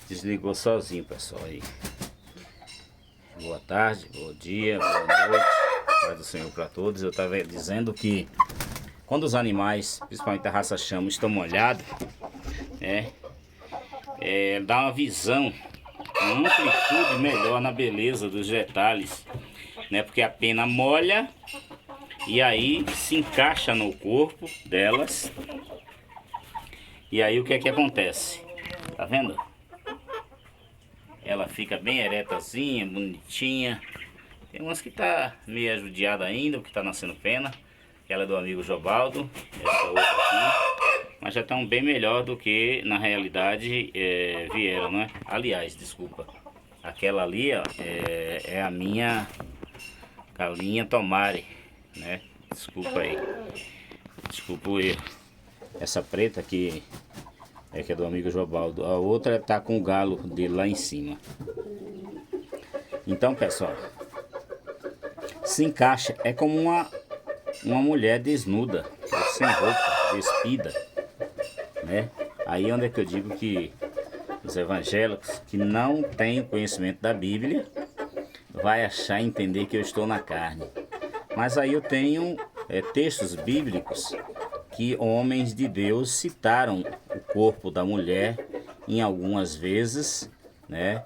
Desligou sozinho, pessoal, aí. Boa tarde, bom dia, boa noite. Paz do Senhor para todos. Eu estava dizendo que quando os animais, principalmente a raça chama, estão molhados, dá uma visão, uma amplitude melhor na beleza dos detalhes, né? Porque a pena molha e aí se encaixa no corpo delas. E aí o que é que acontece? Tá vendo? Ela fica bem eretazinha, bonitinha. Tem umas que tá meio ajudiada ainda, porque tá nascendo pena. Aquela é do amigo Jobaldo, essa outra aqui. Mas já estão bem melhor do que na realidade vieram, né? Aliás, desculpa. Aquela ali, ó, é a minha galinha Tomare, né? Desculpa aí. Desculpa o erro. Essa preta aqui que é do amigo Jobaldo. A outra tá com o galo dele lá em cima. Então, pessoal, se encaixa. É como uma mulher desnuda, sem roupa, despida, né? Aí onde é que eu digo que os evangélicos que não têm o conhecimento da Bíblia vai achar e entender que eu estou na carne. Mas aí eu tenho textos bíblicos que homens de Deus citaram o corpo da mulher em algumas vezes, né?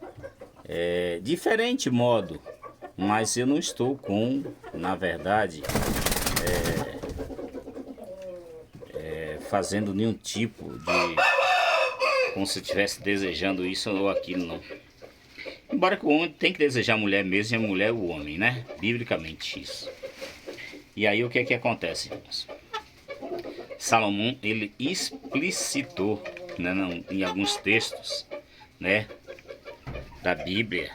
Diferente modo, mas eu não estou com, na verdade, fazendo nenhum tipo de, como se eu estivesse desejando isso ou aquilo, não. Embora que o homem tem que desejar a mulher mesmo, e a mulher o homem, né? Biblicamente isso. E aí o que é que acontece, irmãos? Salomão, ele explicitou, né, em alguns textos, né, da Bíblia,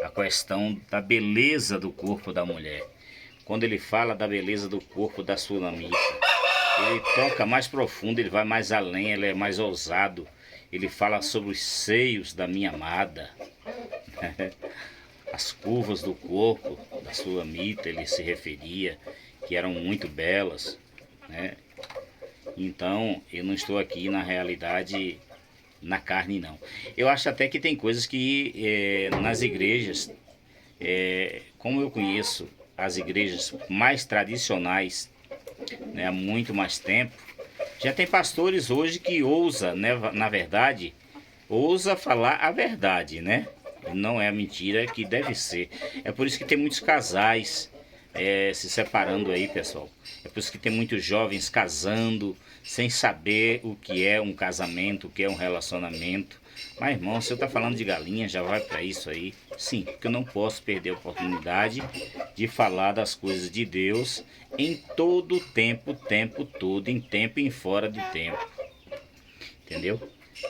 a questão da beleza do corpo da mulher. Quando ele fala da beleza do corpo da Sulamita, ele toca mais profundo, ele vai mais além, ele é mais ousado. Ele fala sobre os seios da minha amada, as curvas do corpo da Sulamita, ele se referia, que eram muito belas, né? Então, eu não estou aqui na realidade, na carne não. Eu acho até que tem coisas que nas igrejas, como eu conheço as igrejas mais tradicionais, né, há muito mais tempo, já tem pastores hoje que ousa, né, na verdade, ousa falar a verdade, né? Não é a mentira que deve ser. É por isso que tem muitos casais se separando aí, pessoal. É por isso que tem muitos jovens casando sem saber o que é um casamento, o que é um relacionamento. Mas, irmão, se eu estou falando de galinha, já vai para isso aí. Sim, porque eu não posso perder a oportunidade de falar das coisas de Deus em todo o tempo, tempo todo, em tempo e em fora de tempo. Entendeu?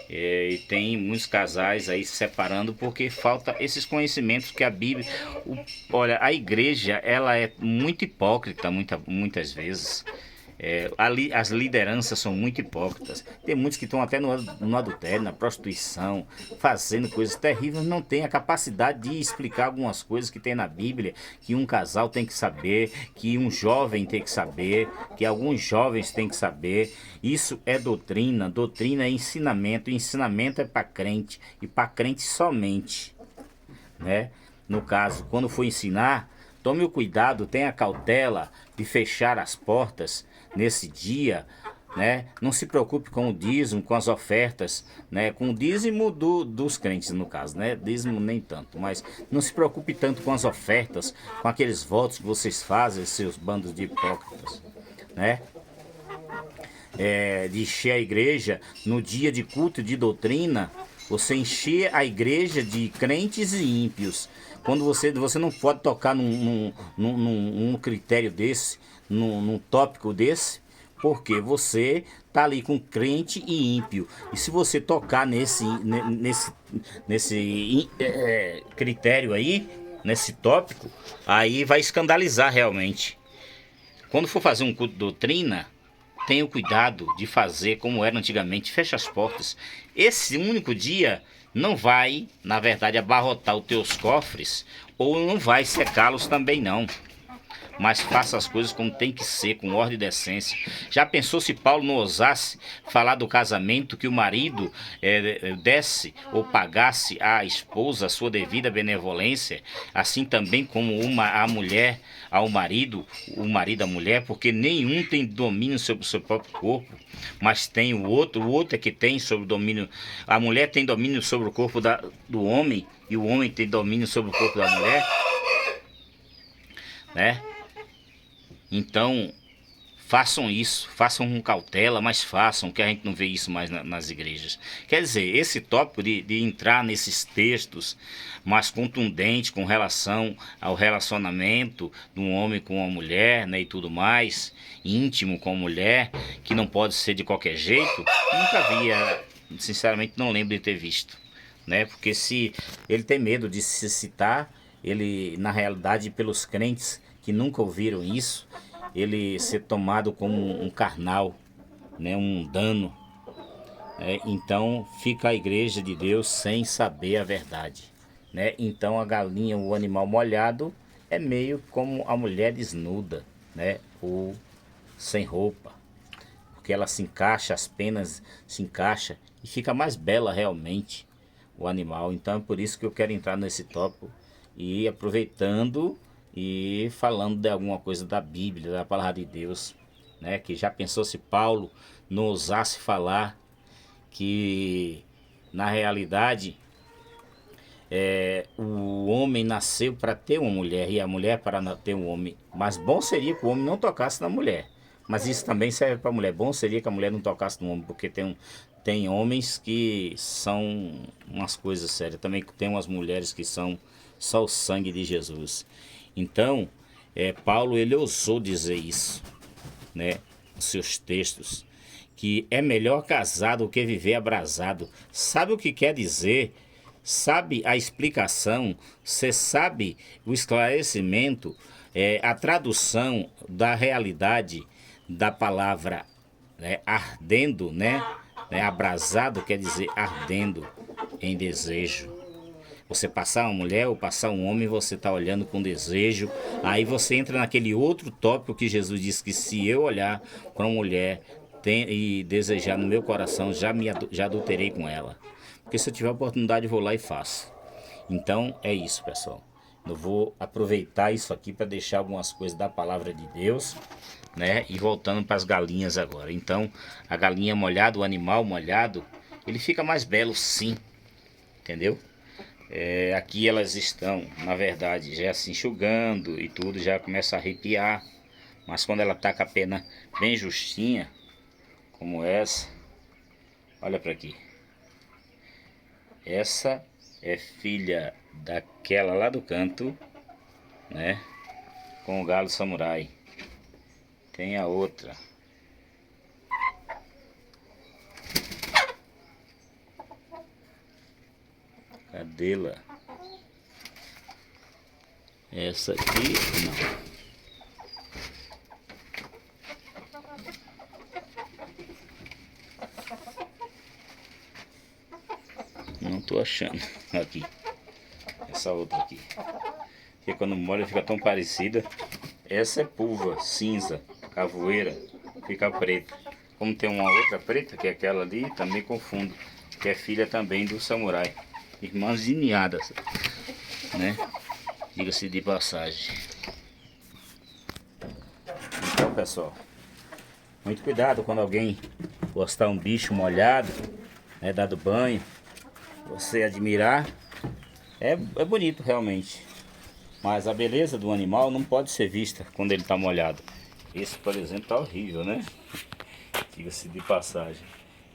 E tem muitos casais aí se separando porque falta esses conhecimentos que a Bíblia... Olha, a igreja, ela é muito hipócrita muitas vezes. As lideranças são muito hipócritas. Tem muitos que estão até no adultério, na prostituição, fazendo coisas terríveis, não tem a capacidade de explicar algumas coisas que tem na Bíblia, que um casal tem que saber, que um jovem tem que saber, que alguns jovens têm que saber. Isso é doutrina, doutrina é ensinamento, ensinamento é para crente e para crente somente, né? No caso, quando for ensinar, tome o cuidado, tenha cautela de fechar as portas nesse dia, né? Não se preocupe com o dízimo, com as ofertas, né? Com o dízimo dos crentes, no caso, né? Dízimo nem tanto, mas não se preocupe tanto com as ofertas, com aqueles votos que vocês fazem, seus bandos de hipócritas, né? De encher a igreja no dia de culto de doutrina, você encher a igreja de crentes e ímpios. Quando você não pode tocar num critério desse, num tópico desse, porque você tá ali com crente e ímpio. E se você tocar nesse critério aí, nesse tópico, aí vai escandalizar realmente. Quando for fazer um culto de doutrina, tenha o cuidado de fazer como era antigamente, fecha as portas. Esse único dia não vai, na verdade, abarrotar os teus cofres, ou não vai secá-los também não. mas faça as coisas como tem que ser, com ordem e decência. Já pensou se Paulo não ousasse falar do casamento, que o marido desse ou pagasse à esposa a sua devida benevolência, assim também como a mulher ao marido, o marido à mulher, porque nenhum tem domínio sobre o seu próprio corpo, mas tem o outro é que tem sobre o domínio. A mulher tem domínio sobre o corpo do homem, e o homem tem domínio sobre o corpo da mulher, né? Então, façam isso, façam com cautela, mas façam, que a gente não vê isso mais nas igrejas. Quer dizer, esse tópico de entrar nesses textos mais contundentes com relação ao relacionamento de um homem com uma mulher, né, e tudo mais, íntimo com a mulher, que não pode ser de qualquer jeito, nunca via, sinceramente não lembro de ter visto, né? Porque se ele tem medo de se citar, ele, na realidade, pelos crentes que nunca ouviram isso, ele ser tomado como um carnal, né, um dano. Então fica a igreja de Deus sem saber a verdade, né? Então a galinha, o animal molhado, é meio como a mulher desnuda, né, ou sem roupa, porque ela se encaixa, as penas se encaixam e fica mais bela realmente o animal. Então é por isso que eu quero entrar nesse tópico e aproveitando e falando de alguma coisa da Bíblia, da palavra de Deus, né? Que já pensou se Paulo não ousasse falar que na realidade o homem nasceu para ter uma mulher e a mulher para ter um homem, mas bom seria que o homem não tocasse na mulher. Mas isso também serve para a mulher. Bom seria que a mulher não tocasse no homem, porque tem homens que são umas coisas sérias. Também tem umas mulheres que são só o sangue de Jesus. Então, Paulo, ele ousou dizer isso, né, nos seus textos, que é melhor casar do que viver abrasado. Sabe o que quer dizer? Sabe a explicação? Você sabe o esclarecimento, a tradução da realidade da palavra, né, ardendo, né? Abrasado quer dizer ardendo em desejo. Você passar uma mulher ou passar um homem, você está olhando com desejo. Aí você entra naquele outro tópico que Jesus disse que se eu olhar para uma mulher e desejar no meu coração, já adulterei com ela. Porque se eu tiver oportunidade, eu vou lá e faço. Então é isso, pessoal. Eu vou aproveitar isso aqui para deixar algumas coisas da palavra de Deus, né? E voltando para as galinhas agora. Então, a galinha molhada, o animal molhado, ele fica mais belo sim, entendeu? Aqui elas estão, na verdade, já se enxugando e tudo, já começa a arrepiar. Mas quando ela tá com a pena bem justinha, como essa, olha para aqui. Essa é filha daquela lá do canto, né? Com o galo samurai. Tem a outra. Cadê-la? Essa aqui, não tô achando. Aqui. Essa outra aqui. Porque quando molha fica tão parecida. Essa é pulva, cinza, cavoeira, fica preta. Como tem uma outra preta, que é aquela ali, também confundo. Que é filha também do samurai. Irmãs de ninhadas, né? Diga-se de passagem. Então, pessoal, muito cuidado quando alguém gostar um bicho molhado, né, dado banho, você admirar, é bonito realmente, mas a beleza do animal não pode ser vista quando ele está molhado. Esse, por exemplo, tá horrível, né? Diga-se de passagem.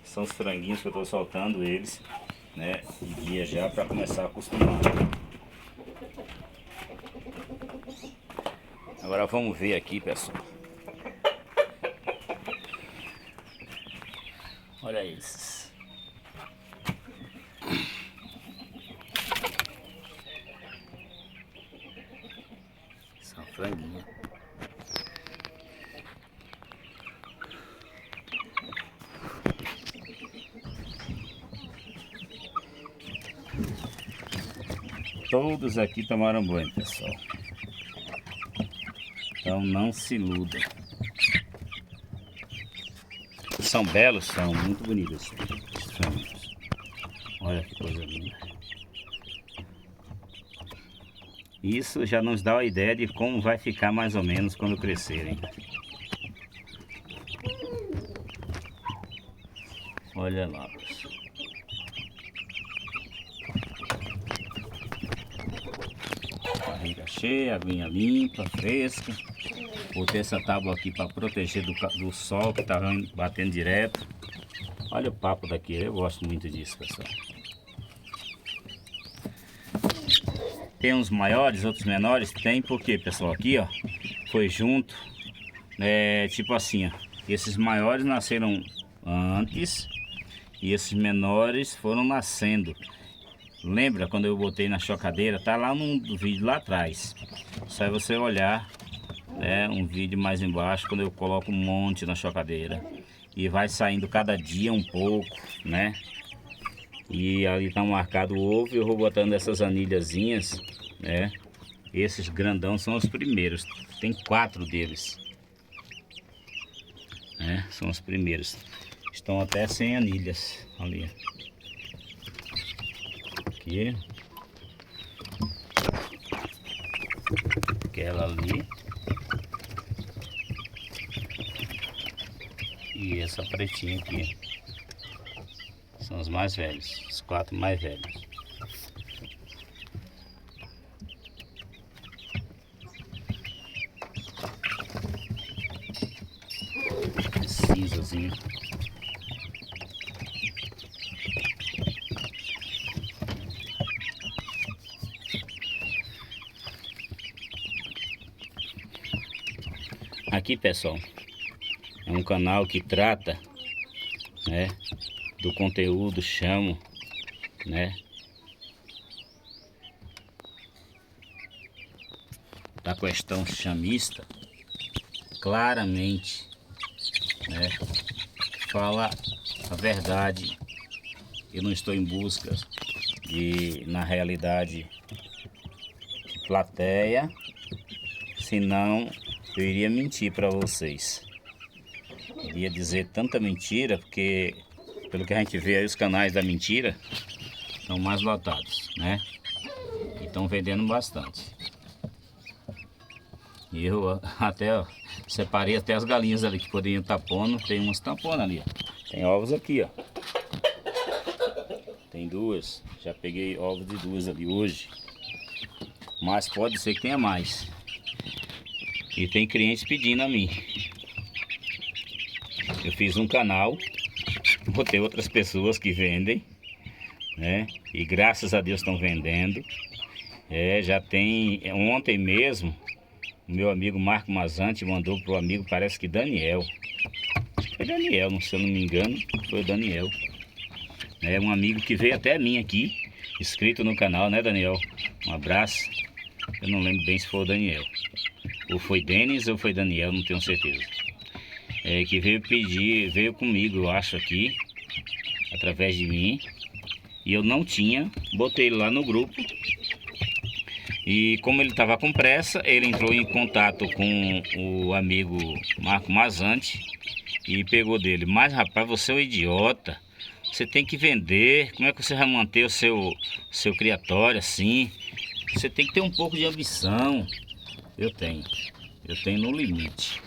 São os franguinhos que eu estou soltando eles, né, de dia já para começar a acostumar. Agora vamos ver aqui, pessoal. Olha esses. São franguinhos. Todos aqui tomaram banho, pessoal. Então não se iluda. São belos, são muito bonitos esses flamingos. Olha que coisa linda. Isso já nos dá uma ideia de como vai ficar mais ou menos quando crescerem. Olha lá, pessoal. Barriga cheia, aguinha limpa, fresca. Botei essa tábua aqui para proteger do sol que tá batendo direto. Olha o papo daqui, eu gosto muito disso, pessoal. Tem uns maiores, outros menores, tem porque, pessoal, aqui ó, foi junto, tipo assim, ó, esses maiores nasceram antes e esses menores foram nascendo. Lembra quando eu botei na chocadeira? Tá lá no vídeo lá atrás, só é você olhar, né, um vídeo mais embaixo, quando eu coloco um monte na chocadeira e vai saindo cada dia um pouco, né? E ali tá marcado o ovo e eu vou botando essas anilhazinhas, né? Esses grandão são os primeiros. Tem 4 deles, né? São os primeiros. Estão até sem anilhas ali. Aqui. Aquela ali. E essa pretinha aqui. São os mais velhos, os 4 mais velhos. Cinzazinho. Aqui, pessoal, é um canal que trata, né, do conteúdo, chamo, né, da questão chamista, claramente, né, fala a verdade. Eu não estou em busca de, na realidade, de plateia, senão eu iria mentir para vocês. Iria dizer tanta mentira, porque pelo que a gente vê aí, os canais da mentira estão mais lotados, né? E estão vendendo bastante. E eu até ó, separei até as galinhas ali que poderiam estar pondo. Tem umas tampona ali, ó. Tem ovos aqui, ó. Tem 2. Já peguei ovos de 2 ali hoje. Mas pode ser que tenha mais. E tem clientes pedindo a mim. Eu fiz um canal, botei outras pessoas que vendem, né? E graças a Deus estão vendendo. Já tem, ontem mesmo, o meu amigo Marco Mazante mandou pro amigo, parece que Daniel. Acho que foi Daniel, se eu não me engano, foi o Daniel. É um amigo que veio até mim aqui, inscrito no canal, né, Daniel? Um abraço. Eu não lembro bem se foi o Daniel. Ou foi Denis ou foi Daniel, não tenho certeza. Que veio pedir, veio comigo, eu acho, aqui, através de mim. E eu não tinha, botei ele lá no grupo. E como ele estava com pressa, ele entrou em contato com o amigo Marco Mazante e pegou dele. Mas rapaz, você é um idiota, você tem que vender, como é que você vai manter o seu criatório assim? Você tem que ter um pouco de ambição. Eu tenho no limite.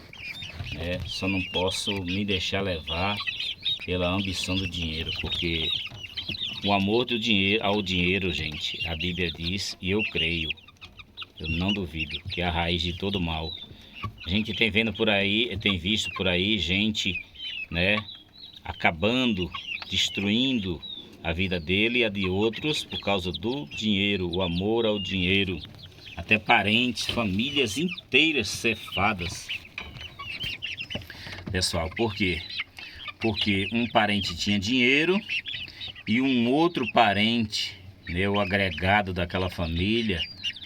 Só não posso me deixar levar pela ambição do dinheiro, porque o amor do dinheiro ao dinheiro, gente, a Bíblia diz, e eu creio, eu não duvido, que é a raiz de todo mal. A gente tem vendo por aí, tem visto por aí gente, né, acabando, destruindo a vida dele e a de outros por causa do dinheiro, o amor ao dinheiro. Até parentes, famílias inteiras cefadas. Pessoal, por quê? Porque um parente tinha dinheiro e um outro parente, né, o agregado daquela família,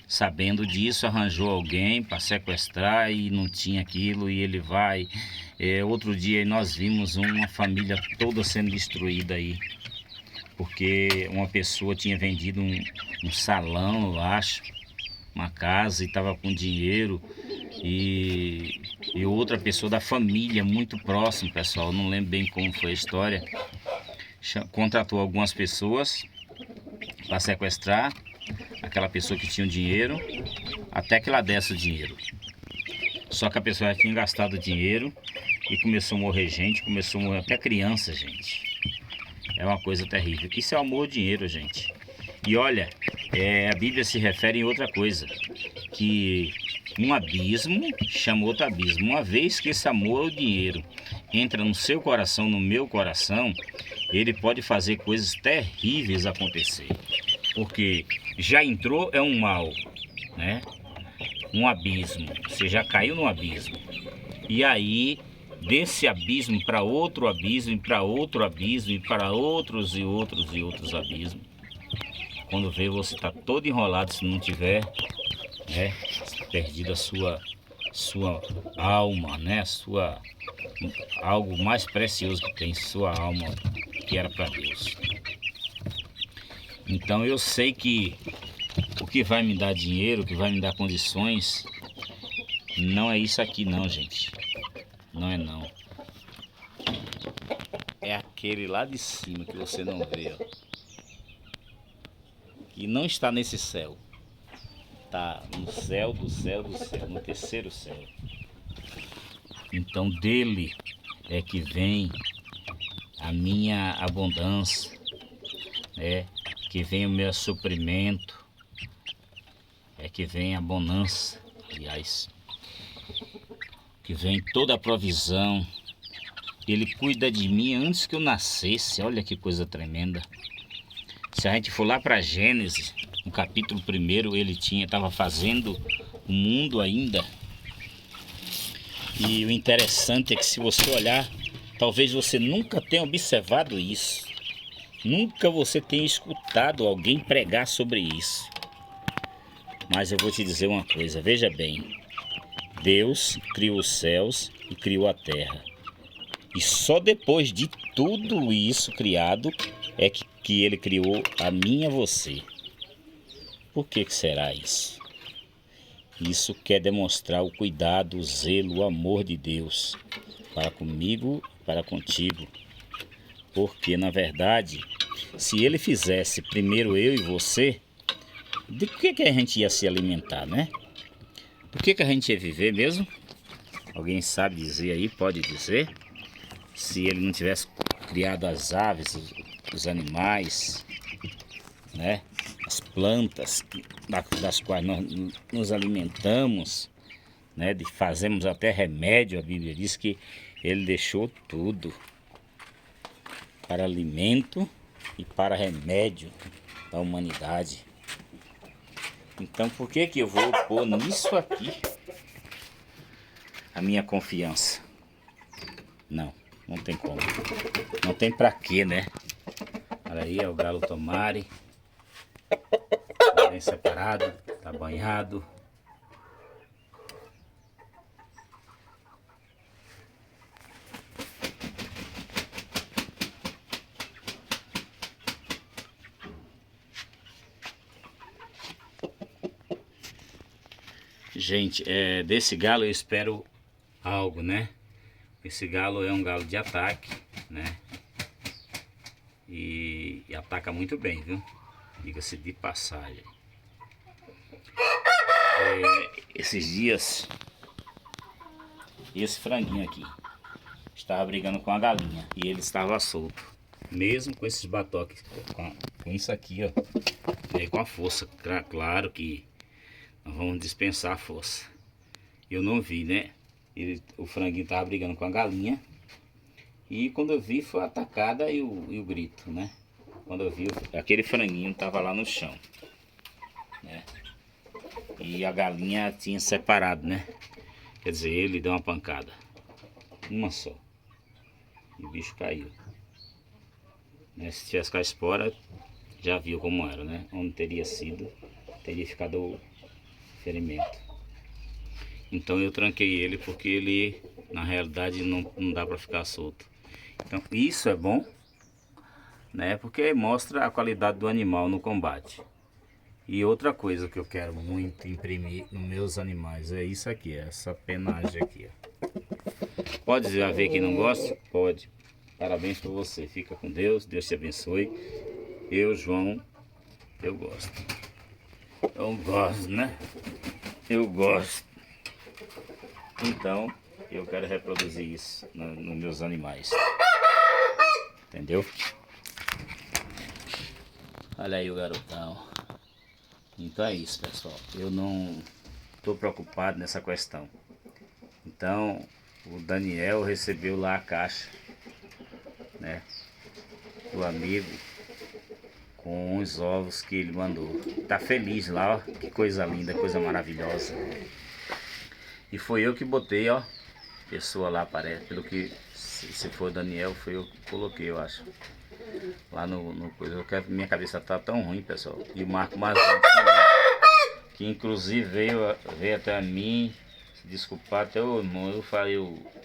sabendo disso, arranjou alguém para sequestrar e não tinha aquilo e ele vai. Outro dia nós vimos uma família toda sendo destruída aí, porque uma pessoa tinha vendido um salão, eu acho, uma casa, e estava com dinheiro e outra pessoa da família muito próxima, pessoal, eu não lembro bem como foi a história, contratou algumas pessoas para sequestrar aquela pessoa que tinha o dinheiro, até que ela desse o dinheiro. Só que a pessoa já tinha gastado o dinheiro e começou a morrer gente, começou a morrer até criança, gente. É uma coisa terrível. Isso é amor ao dinheiro, gente. E olha, a Bíblia se refere em outra coisa, que um abismo chama outro abismo. Uma vez que esse amor ao dinheiro entra no seu coração, no meu coração, ele pode fazer coisas terríveis acontecer. Porque já entrou, é um mal, né? Um abismo, você já caiu no abismo. E aí, desse abismo para outro abismo, e para outro abismo, e para outros e outros e outros abismos. Quando vê, você está todo enrolado, se não tiver, né, perdido a sua alma, né, algo mais precioso que tem, sua alma, que era para Deus. Então eu sei que o que vai me dar dinheiro, o que vai me dar condições, não é isso aqui não, gente. Não é não. É aquele lá de cima que você não vê, ó. Que não está nesse céu. Está no céu do céu do céu, no terceiro céu. Então dele é que vem a minha abundância, né? Que vem o meu suprimento, é que vem a bonança, aliás, que vem toda a provisão. Ele cuida de mim antes que eu nascesse, olha que coisa tremenda. Se a gente for lá para Gênesis, no capítulo 1, ele estava fazendo o mundo ainda. E o interessante é que se você olhar, talvez você nunca tenha observado isso. Nunca você tenha escutado alguém pregar sobre isso. Mas eu vou te dizer uma coisa, veja bem. Deus criou os céus e criou a terra. E só depois de tudo isso criado é que ele criou a mim e a você. Por que será isso? Isso quer demonstrar o cuidado, o zelo, o amor de Deus para comigo, para contigo. Porque, na verdade, se ele fizesse primeiro eu e você, de que a gente ia se alimentar, né? Do que a gente ia viver mesmo? Alguém sabe dizer aí, pode dizer? Se ele não tivesse criado as aves, os animais, né? As plantas das quais nós nos alimentamos, né? Fazemos até remédio, a Bíblia diz que ele deixou tudo para alimento e para remédio da humanidade. Então por que eu vou pôr nisso aqui a minha confiança? Não tem como. Não tem pra quê, né? Olha aí, é o galo Tomari. Tá bem separado, tá banhado. Gente, desse galo eu espero algo, né? Esse galo é um galo de ataque, né? E ataca muito bem, viu? Diga-se de passagem. Esses dias, esse franguinho aqui estava brigando com a galinha e ele estava solto. Mesmo com esses batoques, com isso aqui, ó. Com a força, claro que nós vamos dispensar a força. Eu não vi, né? O franguinho tava brigando com a galinha. E quando eu vi, foi a atacada e o grito, né? Quando eu vi, aquele franguinho tava lá no chão, né? E a galinha tinha separado, né? Quer dizer, ele deu uma pancada. Uma só. E o bicho caiu. Né? Se tivesse com a espora, já viu como era, né? Onde teria sido, teria ficado o ferimento. Então eu tranquei ele porque ele, na realidade, não dá para ficar solto. Então isso é bom, né? Porque mostra a qualidade do animal no combate. E outra coisa que eu quero muito imprimir nos meus animais é isso aqui, essa penagem aqui, ó. Pode já ver que não gosta? Pode. Parabéns pra você. Fica com Deus. Deus te abençoe. Eu, João, eu gosto. Eu gosto, né? Eu gosto. Então, eu quero reproduzir isso nos meus animais. Entendeu? Olha aí o garotão. Então é isso, pessoal. Eu não estou preocupado nessa questão. Então, o Daniel recebeu lá a caixa, né, do amigo, com os ovos que ele mandou. Tá feliz lá, ó. Que coisa linda, coisa maravilhosa. E foi eu que botei, ó. Pessoa lá, parece. Pelo que, se for Daniel, foi eu que coloquei, eu acho. Lá no coisa. Minha cabeça tá tão ruim, pessoal. E o Marco Mazinho, que inclusive veio até a mim se desculpar. Até o irmão, eu falei,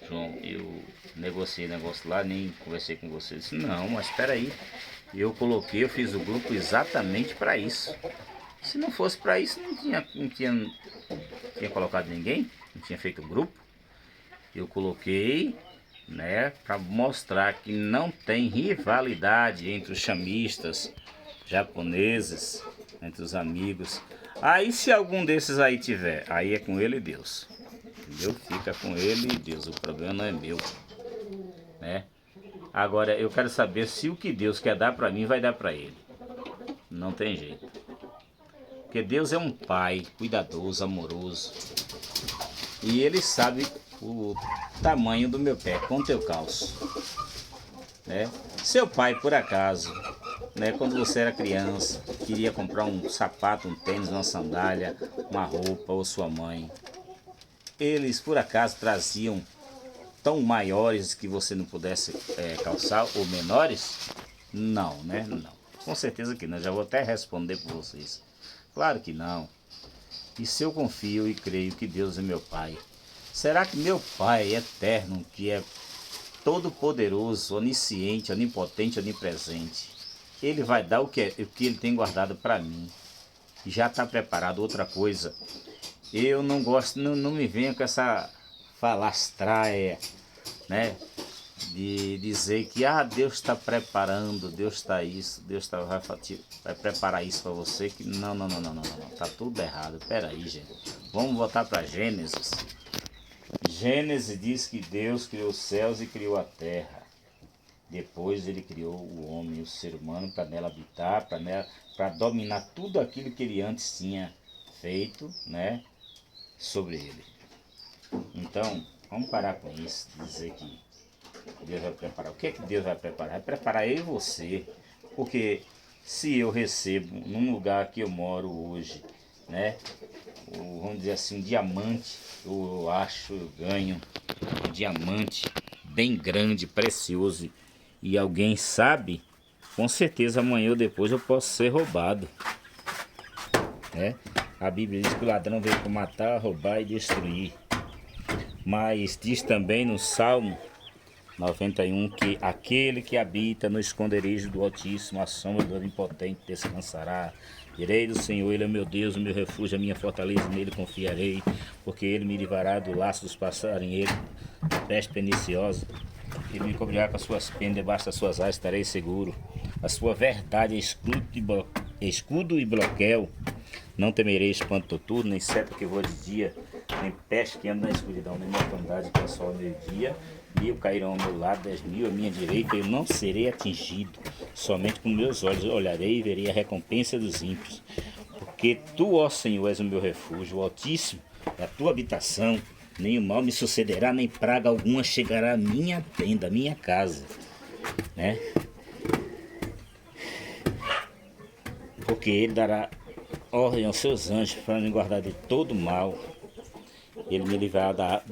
João, eu negociei negócio lá, nem conversei com você. Eu disse, não, mas espera aí. Eu coloquei, eu fiz o grupo exatamente para isso. Se não fosse para isso, não tinha colocado ninguém, não tinha feito o grupo. Eu coloquei, né, para mostrar que não tem rivalidade entre os chamistas japoneses, entre os amigos. Aí se algum desses aí tiver, aí é com ele e Deus. Entendeu? Fica com ele e Deus, o problema não é meu, né? Agora eu quero saber se o que Deus quer dar para mim vai dar para ele. Não tem jeito. Porque Deus é um pai cuidadoso, amoroso. E ele sabe o tamanho do meu pé, quanto eu calço, né? Seu pai, por acaso, né, quando você era criança, queria comprar um sapato, um tênis, uma sandália, uma roupa, ou sua mãe, eles por acaso traziam tão maiores que você não pudesse calçar, ou menores? Não, né? Não. Com certeza que não. Já vou até responder por vocês. Claro que não. E se eu confio e creio que Deus é meu Pai, será que meu Pai eterno, que é todo poderoso, onisciente, onipotente, onipresente, Ele vai dar o que Ele tem guardado para mim? Já está preparado. Outra coisa, eu não gosto, não me venha com essa falastraia, né? De dizer que Deus está preparando, Deus está isso, vai preparar isso para você, que não, tá tudo errado. Pera aí, gente, vamos voltar para Gênesis. Gênesis diz que Deus criou os céus e criou a terra. Depois ele criou o homem, o ser humano, para nela habitar, para dominar tudo aquilo que ele antes tinha feito, né, sobre ele. Então, vamos parar com isso, dizer que Deus vai preparar. O que é que Deus vai preparar? Vai preparar eu e você. Porque se eu recebo num lugar que eu moro hoje, né, vamos dizer assim, um diamante, eu acho, eu ganho um diamante bem grande, precioso, e alguém sabe, com certeza amanhã ou depois eu posso ser roubado, né? A Bíblia diz que o ladrão veio para matar, roubar e destruir. Mas diz também no Salmo 91 que aquele que habita no esconderijo do Altíssimo, a sombra do Onipotente descansará. Direi do Senhor, Ele é meu Deus, o meu refúgio, a minha fortaleza, nele confiarei, porque Ele me livrará do laço dos passarinheiros, da peste perniciosa. Ele me cobrirá com as suas penas, debaixo das suas asas estarei seguro. A sua verdade é escudo e bloqueio. Não temerei espanto noturno, nem seta que voa de dia, nem peste que anda na escuridão, nem mortandade que assola ao meio-dia. 1000 cairão ao meu lado, 10.000 à minha direita, eu não serei atingido. Somente com meus olhos olharei e verei a recompensa dos ímpios. Porque tu, ó Senhor, és o meu refúgio, o Altíssimo é a tua habitação. Nem o mal me sucederá, nem praga alguma chegará à minha tenda, à minha casa, né? Porque Ele dará ordem aos seus anjos para me guardar de todo mal. Ele me livrará da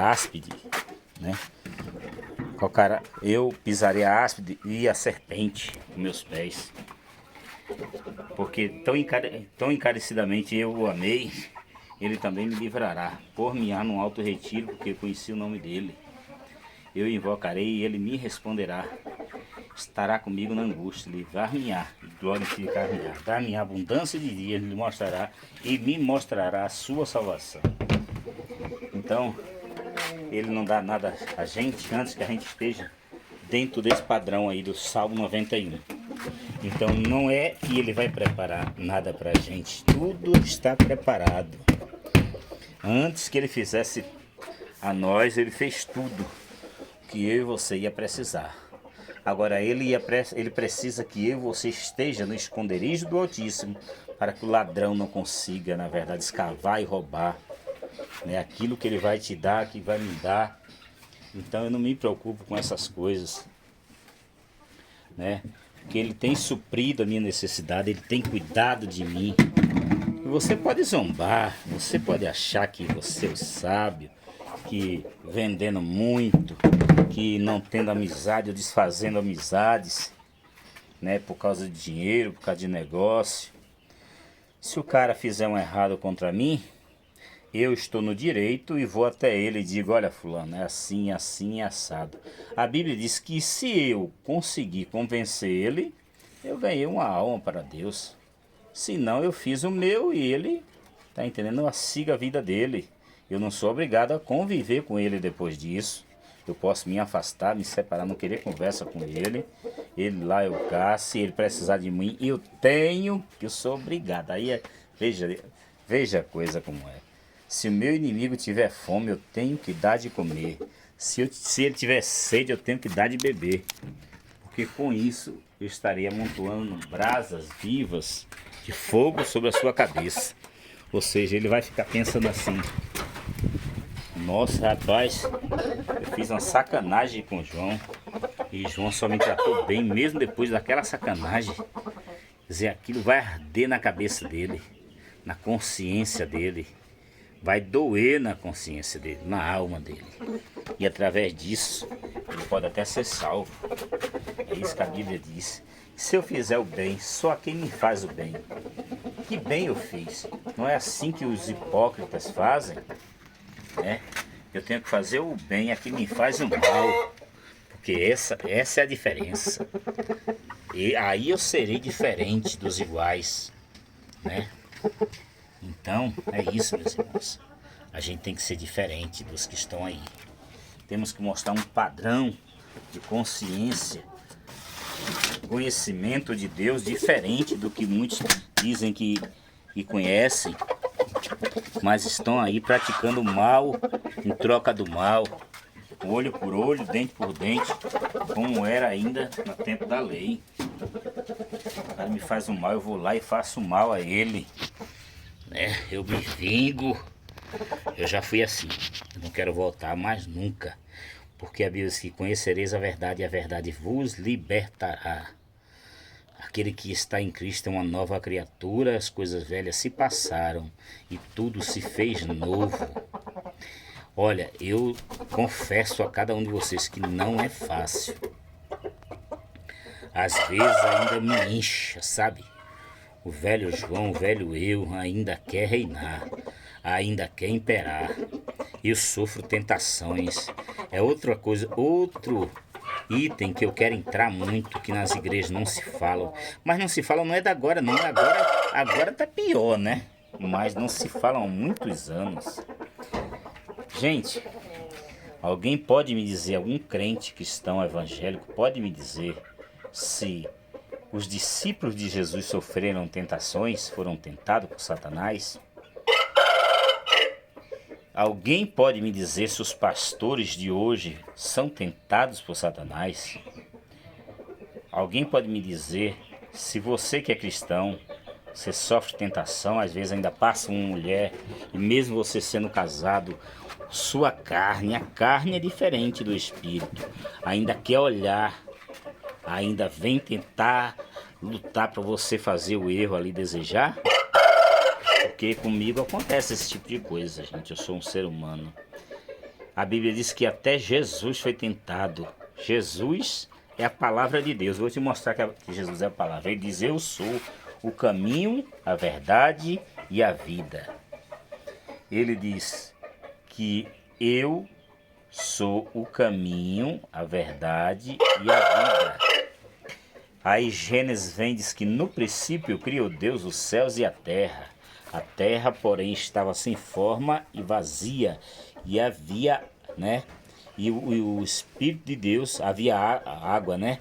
áspide, né? Eu pisarei a áspide e a serpente com meus pés. Porque tão encarecidamente eu o amei, Ele também me livrará. Por-me-á num alto retiro, porque conheci o nome dele. Eu invocarei e ele me responderá. estará comigo na angústia, livrar-me-á, e glorificar-me-á, dar-me abundância de dias, lhe mostrará e me mostrará a sua salvação. Então, ele não dá nada a gente antes que a gente esteja dentro desse padrão aí do Salmo 91. Então não é que ele vai preparar nada pra gente, tudo está preparado. Antes que ele fizesse a nós, ele fez tudo que eu e você ia precisar. Agora ele precisa que eu e você esteja no esconderijo do Altíssimo, para que o ladrão não consiga, na verdade, escavar e roubar, né, aquilo que ele vai te dar, que vai me dar. Então eu não me preocupo com essas coisas, né? Porque ele tem suprido a minha necessidade, ele tem cuidado de mim. E você pode zombar, você pode achar que você é o sábio, que vendendo muito, que não tendo amizade ou desfazendo amizades, né, por causa de dinheiro, por causa de negócio. Se o cara fizer um errado contra mim, eu estou no direito e vou até ele e digo: olha, fulano, é assim, assim, assado. A Bíblia diz que se eu conseguir convencer ele, eu ganhei uma alma para Deus. Se não, eu fiz o meu e ele, tá entendendo? Siga a vida dele. Eu não sou obrigado a conviver com ele depois disso. Eu posso me afastar, me separar, não querer conversa com ele. Ele lá eu cá, se ele precisar de mim, eu sou obrigado. Aí veja a coisa como é. Se o meu inimigo tiver fome, eu tenho que dar de comer. Se ele tiver sede, eu tenho que dar de beber. Porque com isso eu estarei amontoando brasas vivas de fogo sobre a sua cabeça. Ou seja, ele vai ficar pensando assim: nossa, rapaz, eu fiz uma sacanagem com o João e João só me tratou bem mesmo depois daquela sacanagem. Quer dizer, aquilo vai arder na cabeça dele, na consciência dele. Vai doer na consciência dele, na alma dele. E através disso, ele pode até ser salvo. É isso que a Bíblia diz. Se eu fizer o bem, só a quem me faz o bem. Que bem eu fiz? Não é assim que os hipócritas fazem, né? Eu tenho que fazer o bem a quem me faz o mal. Porque essa é a diferença. E aí eu serei diferente dos iguais, né? Então, é isso, meus irmãos. A gente tem que ser diferente dos que estão aí. Temos que mostrar um padrão de consciência, conhecimento de Deus diferente do que muitos dizem que conhecem, mas estão aí praticando mal em troca do mal, olho por olho, dente por dente, como era ainda no tempo da lei. O cara me faz um mal, eu vou lá e faço mal a ele. Eu me vingo. Eu já fui assim. Eu não quero voltar mais nunca. Porque a Bíblia diz que conhecereis a verdade e a verdade vos libertará. Aquele que está em Cristo é uma nova criatura, as coisas velhas se passaram e tudo se fez novo. Olha, eu confesso a cada um de vocês que não é fácil. Às vezes ainda me incha, sabe? O velho João, o velho eu, ainda quer reinar, ainda quer imperar. Eu sofro tentações. É outra coisa, outro item que eu quero entrar muito, que nas igrejas não se falam. Mas não se falam, não é da agora não, agora tá pior, né? Mas não se falam há muitos anos. Gente, alguém pode me dizer, algum crente cristão evangélico pode me dizer se os discípulos de Jesus sofreram tentações, foram tentados por Satanás? Alguém pode me dizer se os pastores de hoje são tentados por Satanás? Alguém pode me dizer se você que é cristão, você sofre tentação, às vezes ainda passa uma mulher, e mesmo você sendo casado, sua carne, a carne é diferente do espírito, ainda quer olhar, ainda vem tentar lutar para você fazer o erro ali, desejar? Porque comigo acontece esse tipo de coisa, gente. Eu sou um ser humano. A Bíblia diz que até Jesus foi tentado. Jesus é a palavra de Deus. Vou te mostrar que Jesus é a palavra. Ele diz: eu sou o caminho, a verdade e a vida. Ele diz que eu sou o caminho, a verdade e a vida. Aí Gênesis vem e diz que no princípio criou Deus os céus e a terra. A terra, porém, estava sem forma e vazia, e havia, né? E o Espírito de Deus, havia água, né?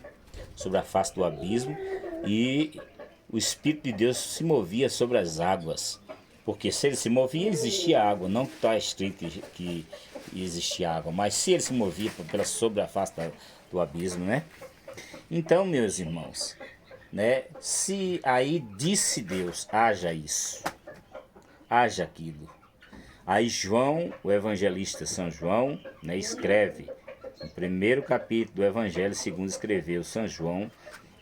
Sobre a face do abismo, e o Espírito de Deus se movia sobre as águas. Porque se ele se movia, existia água. Não está escrito que existia água, mas se ele se movia sobre a face do abismo, né? Então, meus irmãos, né? Se aí disse Deus, haja isso, haja aquilo. Aí João, o evangelista São João, né, escreve no primeiro capítulo do Evangelho, segundo escreveu São João,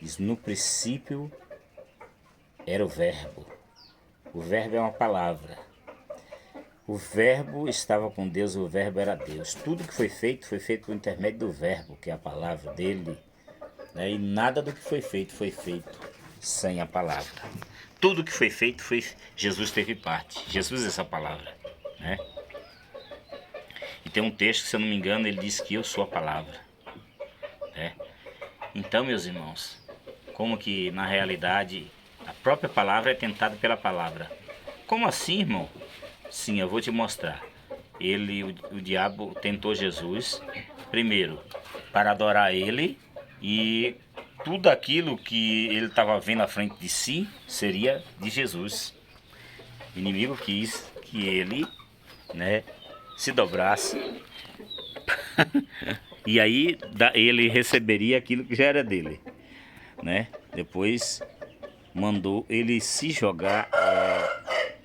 diz: no princípio era o Verbo. O Verbo é uma palavra. O Verbo estava com Deus, o Verbo era Deus. Tudo que foi feito por intermédio do Verbo, que é a palavra dele, né? E nada do que foi feito sem a palavra. Tudo que foi feito, Jesus teve parte. Jesus é essa palavra, né? E tem um texto que, se eu não me engano, ele diz que eu sou a palavra, né? Então, meus irmãos, como que na realidade a própria palavra é tentada pela palavra. Como assim, irmão? Sim, eu vou te mostrar. O diabo tentou Jesus, primeiro, para adorar ele, e tudo aquilo que ele estava vendo à frente de si seria de Jesus. O inimigo quis que ele, né, se dobrasse e aí ele receberia aquilo que já era dele, né? Depois mandou ele se jogar,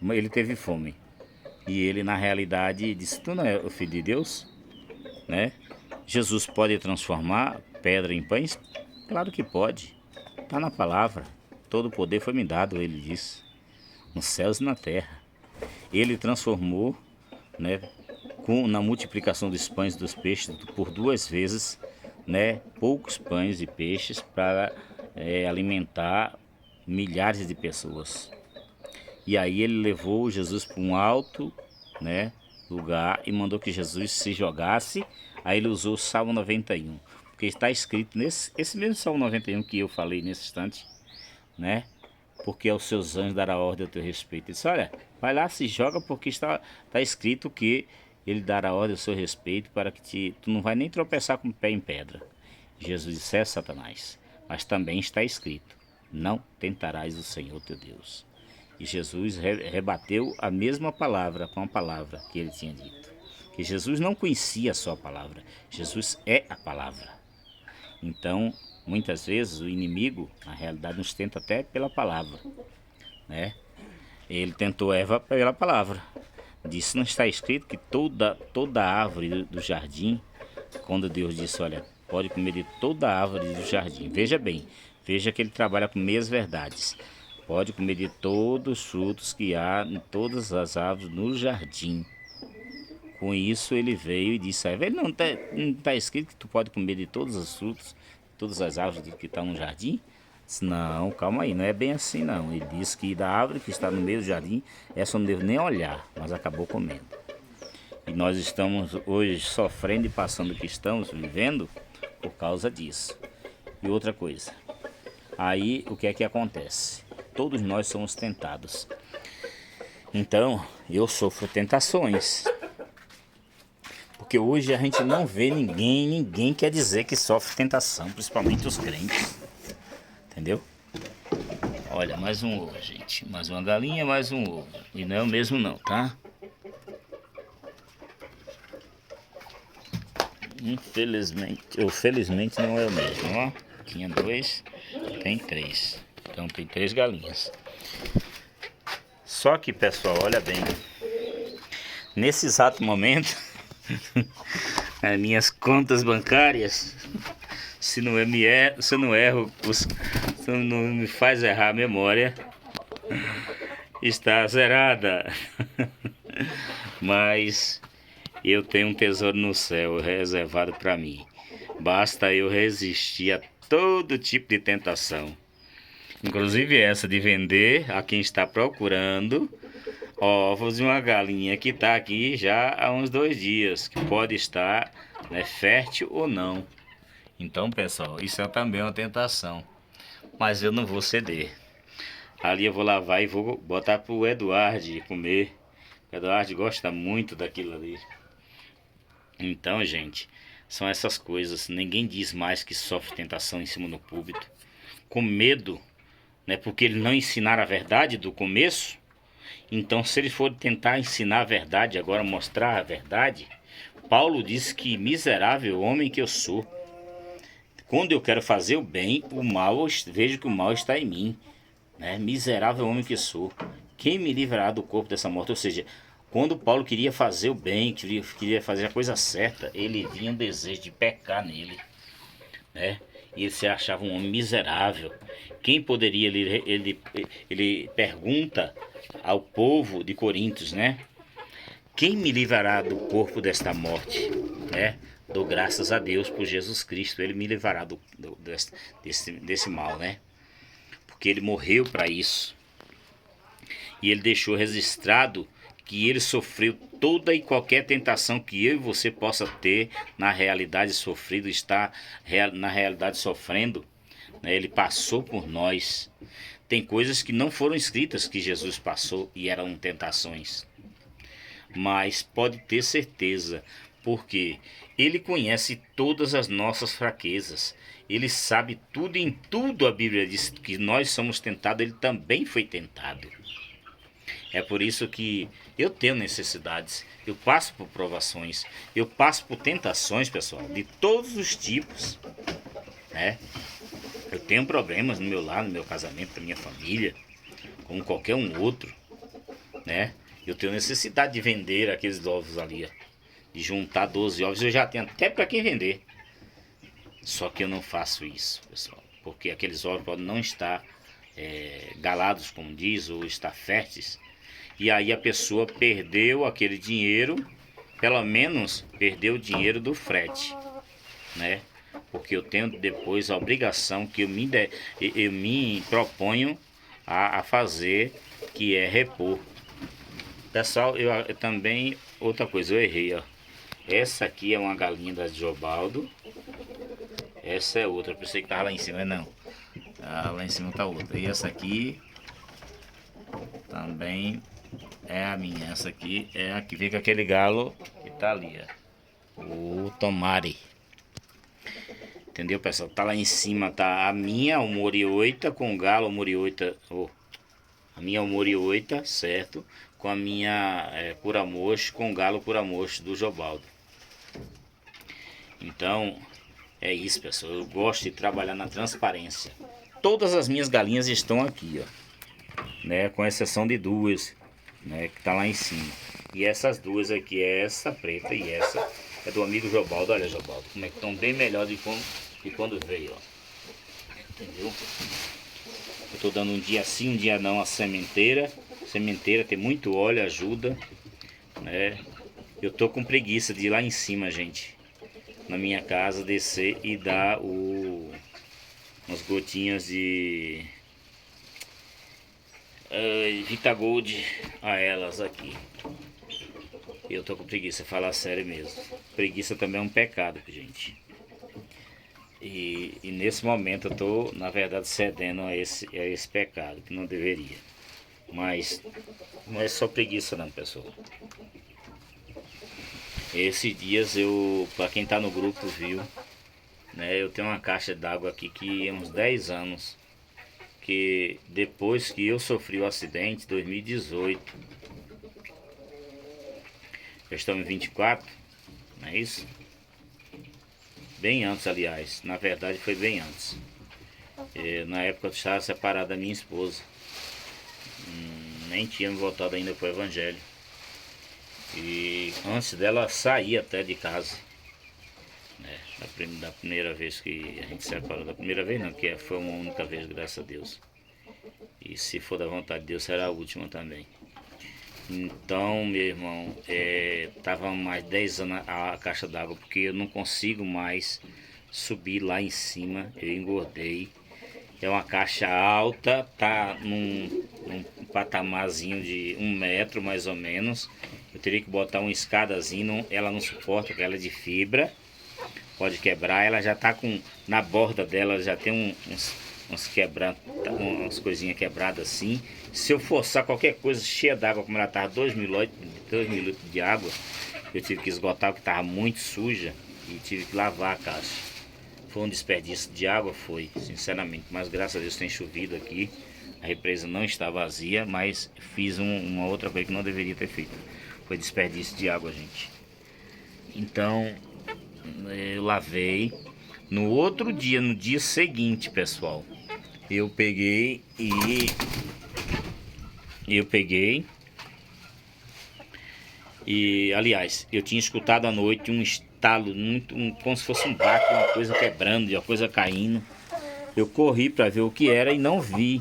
ele teve fome. E ele, na realidade, disse: tu não é o Filho de Deus, né? Jesus pode transformar pedra em pães? Claro que pode. Está na palavra. Todo o poder foi me dado, ele disse, nos céus e na terra. Ele transformou, né, na multiplicação dos pães e dos peixes por 2 vezes, né, poucos pães e peixes para alimentar milhares de pessoas. E aí ele levou Jesus para um alto, né, lugar e mandou que Jesus se jogasse. Aí ele usou o Salmo 91, porque está escrito esse mesmo Salmo 91 que eu falei nesse instante, né? Porque aos seus anjos dará ordem a teu respeito. Ele disse: olha, vai lá, se joga, porque está escrito que ele dará ordem a seu respeito para que tu não vai nem tropeçar com o pé em pedra. Jesus disse: é, Satanás, mas também está escrito: não tentarás o Senhor teu Deus. E Jesus rebateu a mesma palavra com a palavra que ele tinha dito. Que Jesus não conhecia só a palavra, Jesus é a palavra. Então, muitas vezes o inimigo, na realidade, nos tenta até pela palavra, né? Ele tentou Eva pela palavra. Disse: não está escrito que toda árvore do jardim, quando Deus disse: olha, pode comer de toda árvore do jardim. Veja bem, veja que ele trabalha com meias verdades. Pode comer de todos os frutos que há em todas as árvores no jardim. Com isso ele veio e disse: não está escrito que tu pode comer de todos os frutos, todas as árvores que estão no jardim? Disse: não, calma aí, não é bem assim não. Ele disse que da árvore que está no meio do jardim, essa eu não devo nem olhar, mas acabou comendo. E nós estamos hoje sofrendo e passando o que estamos vivendo por causa disso. E outra coisa, aí o que é que acontece? Todos nós somos tentados. Então, eu sofro tentações. Porque hoje a gente não vê ninguém quer dizer que sofre tentação, principalmente os crentes. Entendeu? Olha, mais um ovo, gente. Mais uma galinha, mais um ovo. E não é o mesmo não, tá? Infelizmente, ou felizmente não é o mesmo, ó. Tinha 2, tem 3. Então tem 3 galinhas. Só que, pessoal, olha bem. Nesse exato momento, as minhas contas bancárias, se não me faz errar a memória, está zerada. Mas eu tenho um tesouro no céu reservado para mim. Basta eu resistir a todo tipo de tentação. Inclusive essa de vender a quem está procurando ovos de uma galinha que está aqui já há uns 2 dias, que pode estar, né, fértil ou não. Então, pessoal, isso é também uma tentação. mas eu não vou ceder. Ali eu vou lavar e vou botar pro Eduardo comer. O Eduardo gosta muito daquilo ali. Então, gente, são essas coisas. Ninguém diz mais que sofre tentação em cima do púlpito. Com medo, né? Porque eles não ensinaram a verdade do começo. Então, se eles forem tentar ensinar a verdade, agora mostrar a verdade, Paulo diz que miserável homem que eu sou. Quando eu quero fazer o bem, o mal, vejo que o mal está em mim, né? Miserável homem que sou. Quem me livrará do corpo dessa morte? Ou seja, quando Paulo queria fazer o bem, queria fazer a coisa certa, ele vinha um desejo de pecar nele, né? E ele se achava um homem miserável. Quem poderia, ele pergunta ao povo de Corintos, né? Quem me livrará do corpo desta morte, né? Dou graças a Deus por Jesus Cristo, ele me livrará desse mal, né? Porque ele morreu para isso. E ele deixou registrado que ele sofreu toda e qualquer tentação que eu e você possa ter na realidade sofrido, está na realidade sofrendo, né? Ele passou por nós. Tem coisas que não foram escritas que Jesus passou e eram tentações. Mas pode ter certeza, porque ele conhece todas as nossas fraquezas. Ele sabe tudo, em tudo a Bíblia diz que nós somos tentados, ele também foi tentado. É por isso que eu tenho necessidades, eu passo por provações, eu passo por tentações, pessoal, de todos os tipos, né? Eu tenho problemas no meu lar, no meu casamento, na minha família, como qualquer um outro, né? Eu tenho necessidade de vender aqueles ovos ali, ó, de juntar 12 ovos, eu já tenho até para quem vender. Só que eu não faço isso, pessoal, porque aqueles ovos podem não estar galados, como diz, ou estar férteis. E aí a pessoa perdeu aquele dinheiro, pelo menos perdeu o dinheiro do frete, né? Porque eu tenho depois a obrigação que eu me proponho a fazer, que é repor. Pessoal, eu também, outra coisa, eu errei, ó. Essa aqui é uma galinha da Jobaldo. Essa é outra, eu pensei que tava lá em cima, não. Ah, lá em cima tá outra. E essa aqui também é a minha. Essa aqui é a que fica aquele galo que tá ali, ó. O Tomari. Entendeu, pessoal? Tá lá em cima, tá a minha, o Morioita, com o galo, o Morioita. Oh, a minha, o Morioita, certo? Com a minha Curamocho, com o galo Curamocho do Jobaldo. Então, é isso, pessoal. Eu gosto de trabalhar na transparência. Todas as minhas galinhas estão aqui, ó, né? Com exceção de duas, né? Que tá lá em cima. E essas duas aqui, essa preta e essa é do amigo Jobaldo. Olha, Jobaldo, como é que estão bem melhor de quando veio, ó. Entendeu? Eu tô dando um dia sim, um dia não a sementeira. Sementeira tem muito óleo, ajuda, né? Eu tô com preguiça de ir lá em cima, gente, na minha casa, descer e dar umas gotinhas de Vitagold a elas aqui. Eu tô com preguiça, falar sério mesmo. Preguiça também é um pecado, gente. E nesse momento eu tô, na verdade, cedendo a esse pecado, que não deveria. Mas não é só preguiça não, pessoal. Esses dias para quem tá no grupo viu, né, eu tenho uma caixa d'água aqui que é uns 10 anos, que depois que eu sofri o acidente, 2018, já estamos em 24, não é isso? Bem antes, aliás, na verdade foi bem antes. Na época eu estava separado da minha esposa, nem tinha voltado ainda para o evangelho. E antes dela sair até de casa, né, da primeira vez que a gente se separou, da primeira vez não, que foi uma única vez, graças a Deus. E se for da vontade de Deus, será a última também. Então, meu irmão, tava mais 10 anos a caixa d'água, porque eu não consigo mais subir lá em cima, eu engordei. É uma caixa alta, tá num patamarzinho de 1 metro mais ou menos. Eu teria que botar uma escadazinha, ela não suporta, porque ela é de fibra, pode quebrar. Ela já tá na borda dela, já tem umas coisinhas quebradas assim. Se eu forçar qualquer coisa cheia d'água, como ela estava 2.000 litros de água, eu tive que esgotar porque estava muito suja e tive que lavar a caixa. Foi um desperdício de água, foi, sinceramente, mas graças a Deus tem chovido aqui. A represa não está vazia, mas fiz uma outra coisa que não deveria ter feito. Foi desperdício de água, gente. Então, eu lavei. No outro dia, no dia seguinte, pessoal, eu peguei, aliás, eu tinha escutado à noite um estalo, como se fosse um barco, uma coisa quebrando, uma coisa caindo. Eu corri para ver o que era e não vi.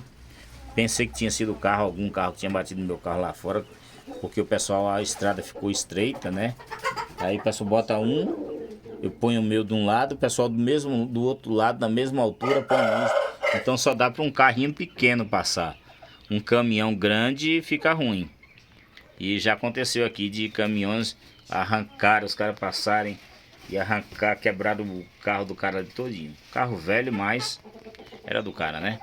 Pensei que tinha sido o carro, algum carro que tinha batido no meu carro lá fora, porque o pessoal, a estrada ficou estreita, né? Aí o pessoal bota eu ponho o meu de um lado, o pessoal do outro lado, na mesma altura, põe isso. Então só dá para um carrinho pequeno passar. Um caminhão grande fica ruim. E já aconteceu aqui de caminhões arrancar, os caras passarem e arrancar, quebrar o carro do cara todinho. Carro velho, mas era do cara, né?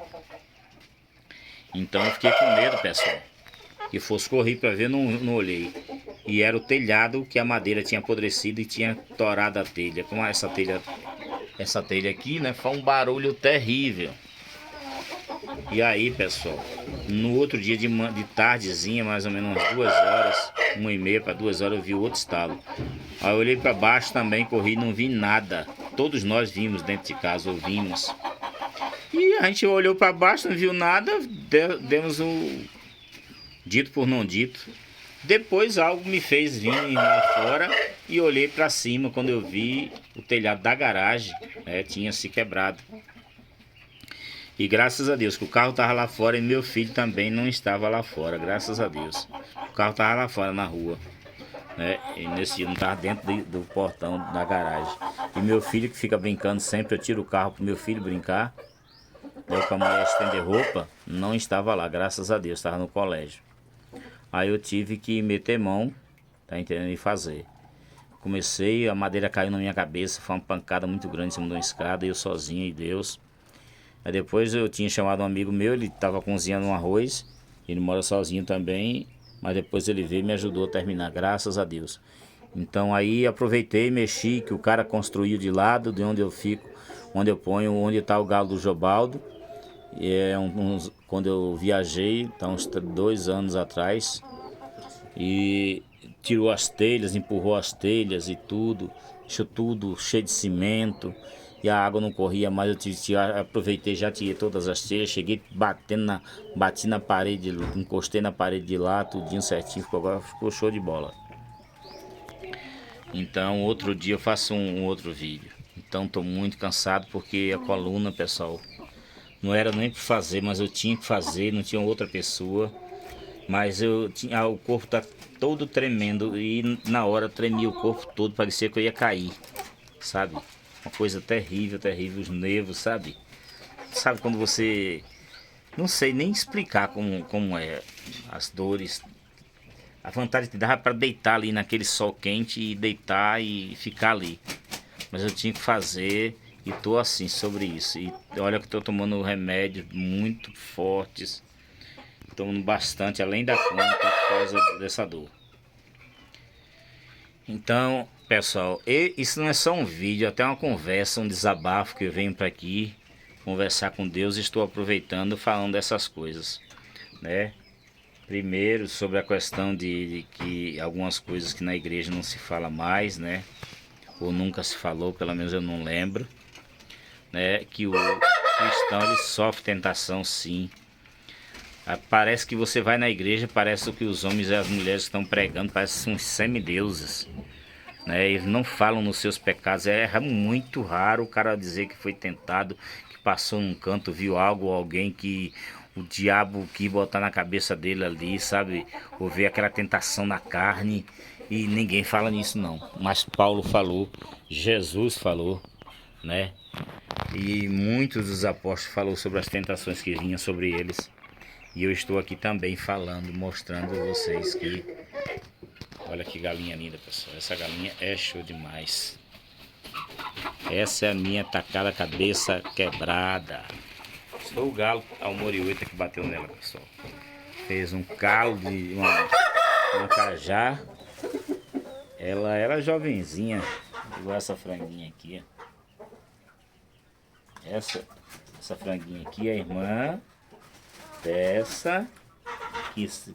Então eu fiquei com medo, pessoal. Que fosse correr para ver, não olhei. E era o telhado que a madeira tinha apodrecido e tinha torado a telha. Como essa telha aqui, né? Foi um barulho terrível. E aí, pessoal, no outro dia de tardezinha, mais ou menos umas 2 horas, 1h30 para 2 horas, eu vi outro estalo. Aí eu olhei para baixo também, corri, não vi nada. Todos nós vimos dentro de casa, ouvimos. E a gente olhou para baixo, não viu nada, demos um dito por não dito. Depois algo me fez vir lá fora e olhei para cima quando eu vi o telhado da garagem, tinha se quebrado. E graças a Deus que o carro estava lá fora e meu filho também não estava lá fora, graças a Deus. O carro estava lá fora na rua, né? E nesse dia não estava dentro do portão da garagem. E meu filho que fica brincando sempre, eu tiro o carro para meu filho brincar, para a mulher estender roupa, não estava lá, graças a Deus, estava no colégio. Aí eu tive que meter mão, tá entendendo, e fazer. Comecei, a madeira caiu na minha cabeça, foi uma pancada muito grande em cima de uma escada, eu sozinho e Deus. Aí depois eu tinha chamado um amigo meu, ele estava cozinhando um arroz, ele mora sozinho também, mas depois ele veio e me ajudou a terminar, graças a Deus. Então aí aproveitei, mexi, que o cara construiu de lado, de onde eu fico, onde eu ponho, onde está o galo do Jobaldo. E quando eu viajei, tá uns 2 anos atrás, e tirou as telhas, empurrou as telhas e tudo, deixou tudo cheio de cimento e a água não corria mais. Aproveitei, já tirei todas as telhas, cheguei bati na parede, encostei na parede de lá, tudinho certinho, ficou show de bola. Então outro dia eu faço um outro vídeo. Então tô muito cansado porque a coluna, pessoal, não era nem para fazer, mas eu tinha que fazer, não tinha outra pessoa. Mas o corpo tá todo tremendo e na hora tremia o corpo todo, parecia que eu ia cair, sabe? Uma coisa terrível, terrível, os nervos, sabe? Sabe quando você... Não sei nem explicar como é as dores. A vontade que dava para deitar ali naquele sol quente e deitar e ficar ali. Mas eu tinha que fazer... E tô assim sobre isso. E olha que tô tomando remédios muito fortes. Tomando bastante, além da conta, por causa dessa dor. Então, pessoal, isso não é só um vídeo, é até uma conversa, um desabafo que eu venho para aqui conversar com Deus e estou aproveitando falando dessas coisas, né? Primeiro, sobre a questão de que algumas coisas que na igreja não se fala mais, né? Ou nunca se falou, pelo menos eu não lembro. Né, que o cristão ele sofre tentação, sim. Parece que você vai na igreja, parece que os homens e as mulheres que estão pregando parecem uns semideuses, né? Eles não falam nos seus pecados. É muito raro o cara dizer que foi tentado, que passou num canto, viu algo ou alguém que o diabo quis botar na cabeça dele ali, sabe? Ou ver aquela tentação na carne, e ninguém fala nisso não. Mas Paulo falou, Jesus falou, né? E muitos dos apóstolos falaram sobre as tentações que vinham sobre eles. E eu estou aqui também falando, mostrando a vocês que... Olha que galinha linda, pessoal. Essa galinha é show demais. Essa é a minha tacada cabeça quebrada. Esse foi o galo, a moriúta que bateu nela, pessoal. Fez um calo de uma cajá. Ela era jovenzinha, igual essa franguinha aqui, ó. Essa franguinha aqui é a irmã dessa,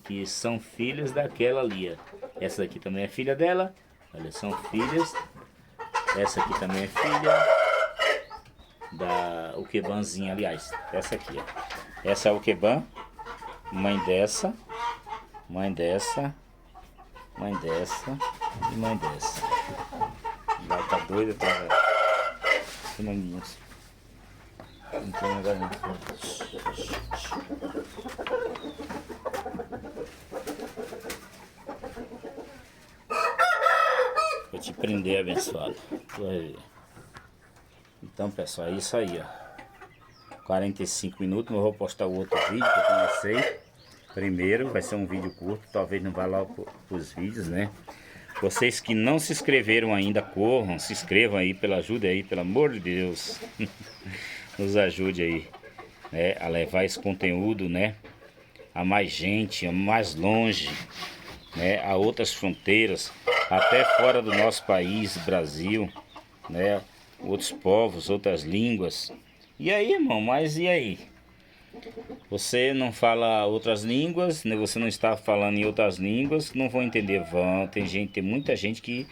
que são filhas daquela ali, ó. Essa daqui também é filha dela. Olha, são filhas. Essa aqui também é filha da Uquebanzinha, aliás. Essa aqui, ó. Essa é a Uqueban, mãe dessa, mãe dessa, mãe dessa e mãe dessa. Ela tá doida pra finalinhos. Então agora vou te prender, abençoado. Tu vai ver. Então, pessoal, é isso aí, ó. 45 minutos, eu vou postar o outro vídeo que eu comecei. Primeiro, vai ser um vídeo curto, talvez não vá lá pros vídeos, né? Vocês que não se inscreveram ainda, corram, se inscrevam aí, pela ajuda aí, pelo amor de Deus. Nos ajude aí, né, a levar esse conteúdo, né, a mais gente, a mais longe, né, a outras fronteiras, até fora do nosso país, Brasil, né, outros povos, outras línguas. E aí, irmão, mas e aí? Você não fala outras línguas, né, você não está falando em outras línguas, não vão entender, vão. Tem muita gente que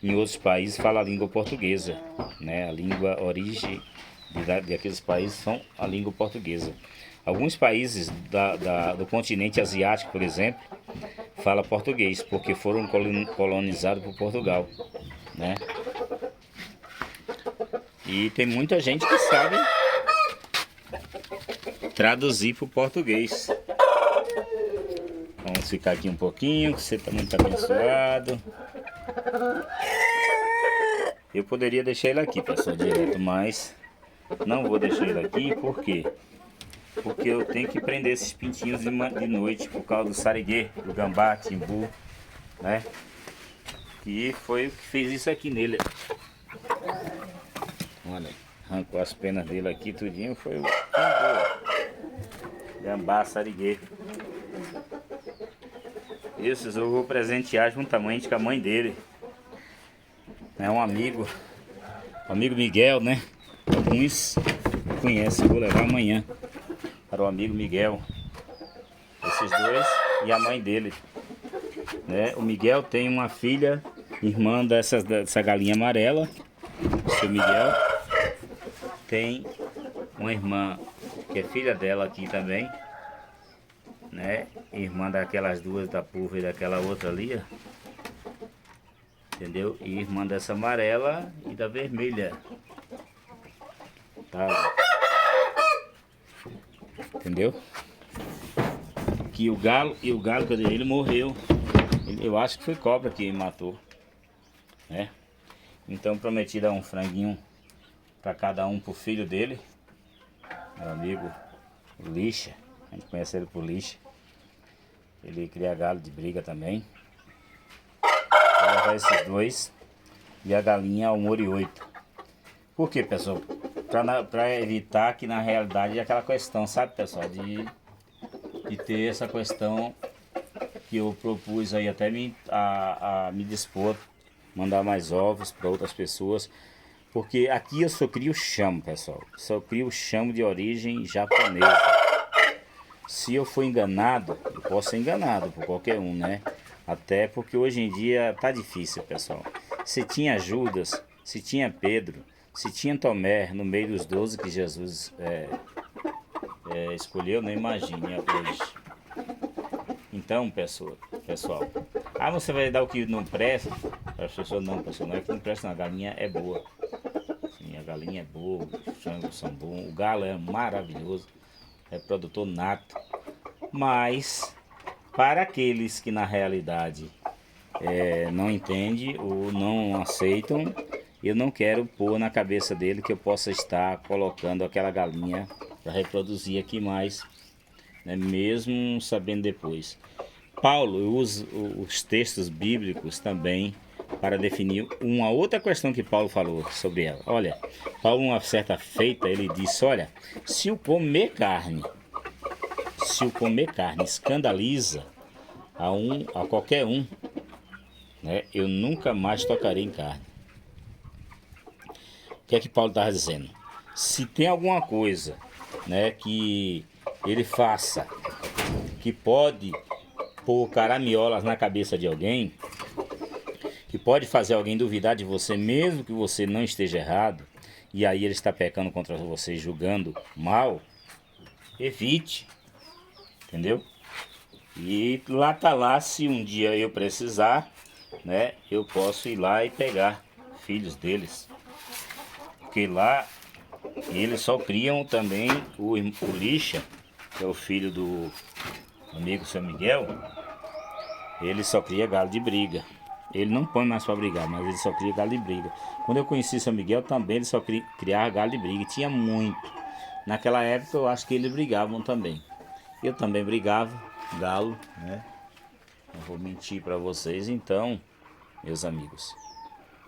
em outros países fala a língua portuguesa, né, a língua origem daqueles países são a língua portuguesa. Alguns países do continente asiático, por exemplo, fala português, porque foram colonizados por Portugal, né? E tem muita gente que sabe traduzir para o português. Vamos ficar aqui um pouquinho, que você está muito abençoado. Eu poderia deixar ele aqui, pessoal, direto, mas não vou deixar ele aqui, por quê? Porque eu tenho que prender esses pintinhos de noite por causa do sariguê, do gambá, timbu, né? Que foi o que fez isso aqui nele. Olha, arrancou as penas dele aqui, tudinho, foi o timbu, gambá, sariguê. Esses eu vou presentear juntamente com a mãe dele. É um amigo Miguel, né? Alguns conhecem, vou levar amanhã para o amigo Miguel. Esses dois e a mãe dele, né? O Miguel tem uma filha, irmã dessa galinha amarela. O seu Miguel tem uma irmã que é filha dela aqui também, né? Irmã daquelas duas, da Pulva e daquela outra ali, ó. Entendeu? E irmã dessa amarela e da vermelha. Tá? Entendeu? Que o galo, cadê ele? Morreu. Eu acho que foi cobra que matou, né? Então prometi dar um franguinho para cada um, pro filho dele, meu amigo Lixa. A gente conhece ele por Lixa. Ele cria galo de briga também. Vou levar esses dois e a galinha ao moriúta. Por quê, pessoal? Para evitar que na realidade é aquela questão, sabe, pessoal, de ter essa questão que eu propus aí até a me dispor, mandar mais ovos para outras pessoas, porque aqui eu só crio chamo, pessoal, só crio chamo de origem japonesa. Se eu for enganado, eu posso ser enganado por qualquer um, né? Até porque hoje em dia tá difícil, pessoal. Se tinha Judas, se tinha Pedro, se tinha Tomé no meio dos 12 que Jesus escolheu, não imagine hoje. Então, pessoal, você vai dar o que não presta? Para as pessoas, não, pessoal, não é que não presta, não. A galinha é boa. Sim, a galinha é boa, os frangos são bons, o galo é maravilhoso, é produtor nato. Mas, para aqueles que na realidade não entendem ou não aceitam, eu não quero pôr na cabeça dele que eu possa estar colocando aquela galinha para reproduzir aqui mais, né, mesmo sabendo depois. Paulo usa os textos bíblicos também para definir uma outra questão que Paulo falou sobre ela. Olha, Paulo, uma certa feita, ele disse, olha, se o comer carne escandaliza a qualquer um, né, eu nunca mais tocarei em carne. O que é que Paulo estava dizendo? Se tem alguma coisa, né, que ele faça que pode pôr caraminholas na cabeça de alguém, que pode fazer alguém duvidar de você, mesmo que você não esteja errado, e aí ele está pecando contra você, julgando mal, evite, entendeu? E lá tá lá, se um dia eu precisar, né, eu posso ir lá e pegar filhos deles, porque lá eles só criam também o Lixa, que é o filho do amigo São Miguel. Ele só cria galo de briga. Ele não põe mais para brigar, mas ele só cria galo de briga. Quando eu conheci São Miguel também, ele só criava galo de briga. E tinha muito. Naquela época eu acho que eles brigavam também. Eu também brigava, galo, né? Não vou mentir para vocês. Então, meus amigos,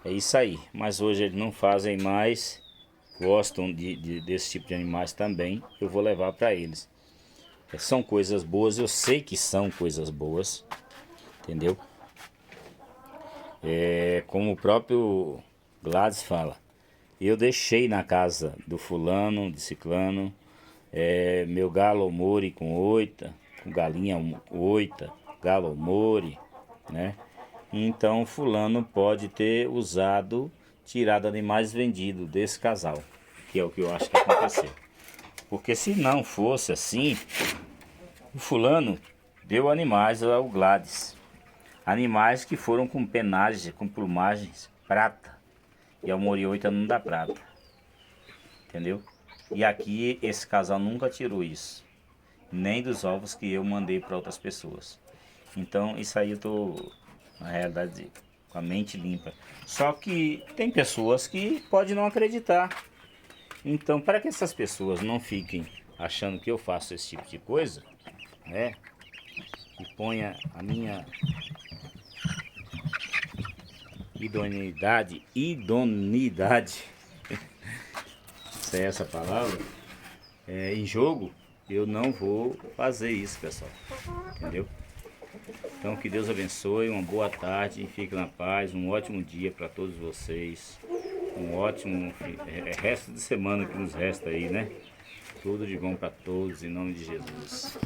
é isso aí. Mas hoje eles não fazem mais. Gostam desse tipo de animais também. Eu vou levar para eles. São coisas boas, eu sei que são coisas boas. Entendeu? Como o próprio Gladys fala, eu deixei na casa do fulano, de ciclano, meu galo mori com 8, com galinha 8, galo mori, né? Então fulano pode ter usado, tirado animais vendidos desse casal, que é o que eu acho que aconteceu. Porque se não fosse assim, o fulano deu animais ao Gladys. Animais que foram com penagem, com plumagens prata. E ao Morioita não dá prata. Entendeu? E aqui esse casal nunca tirou isso. Nem dos ovos que eu mandei para outras pessoas. Então isso aí eu tô, na realidade, com a mente limpa. Só que tem pessoas que podem não acreditar. Então, para que essas pessoas não fiquem achando que eu faço esse tipo de coisa, né? E ponha a minha idoneidade, se é essa palavra, em jogo, eu não vou fazer isso, pessoal, entendeu? Então que Deus abençoe, uma boa tarde, fique na paz, um ótimo dia para todos vocês, um ótimo resto de semana que nos resta aí, né? Tudo de bom para todos, em nome de Jesus.